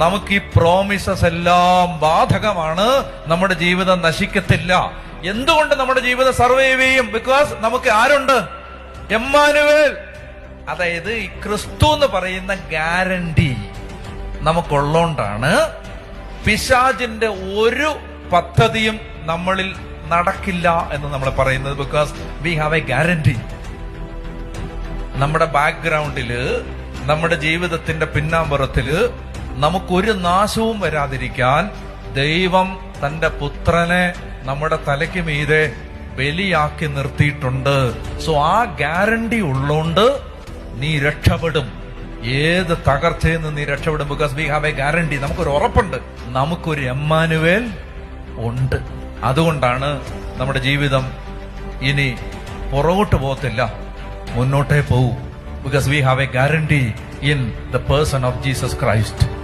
നമുക്ക് ഈ പ്രോമിസസ് എല്ലാം ബാധകമാണ്. നമ്മുടെ ജീവിതം നശിക്കത്തില്ല. എന്തുകൊണ്ട് നമ്മുടെ ജീവിതം സർവൈവ് ചെയ്യും? ബിക്കോസ് നമുക്ക് ആരുണ്ട്? എമ്മാനുവേൽ. അതായത് ഈ ക്രിസ്തു എന്ന് പറയുന്ന ഗ്യാരണ്ടി നമുക്കുള്ളോണ്ടാണ് പിശാചിന്റെ ഒരു പദ്ധതിയും നമ്മളിൽ നടക്കില്ല എന്ന് നമ്മൾ പറയുന്നത്. Because we have A guarantee. നമ്മുടെ ബാക്ക്ഗ്രൗണ്ടില്, നമ്മുടെ ജീവിതത്തിന്റെ പിന്നാമ്പുറത്തില് നമുക്കൊരു നാശവും വരാതിരിക്കാൻ ദൈവം തന്റെ പുത്രനെ നമ്മുടെ തലയ്ക്ക് മീതെ ബലിയാക്കി നിർത്തിയിട്ടുണ്ട്. സോ ആ ഗ്യാരണ്ടി ഉള്ളോണ്ട് നീ രക്ഷപ്പെടും. ഏത് തകർച്ചയിൽ നിന്ന് നീ രക്ഷപ്പെടും. Because we have A guarantee. നമുക്കൊരു ഉറപ്പുണ്ട്, നമുക്കൊരു എമ്മാനുവേൽ ഉണ്ട്. അതുകൊണ്ടാണ് നമ്മുടെ ജീവിതം ഇനി പുറകോട്ട് പോകത്തില്ല, മുന്നോട്ടേ പോകൂ. Because we have A guarantee in the person of Jesus Christ.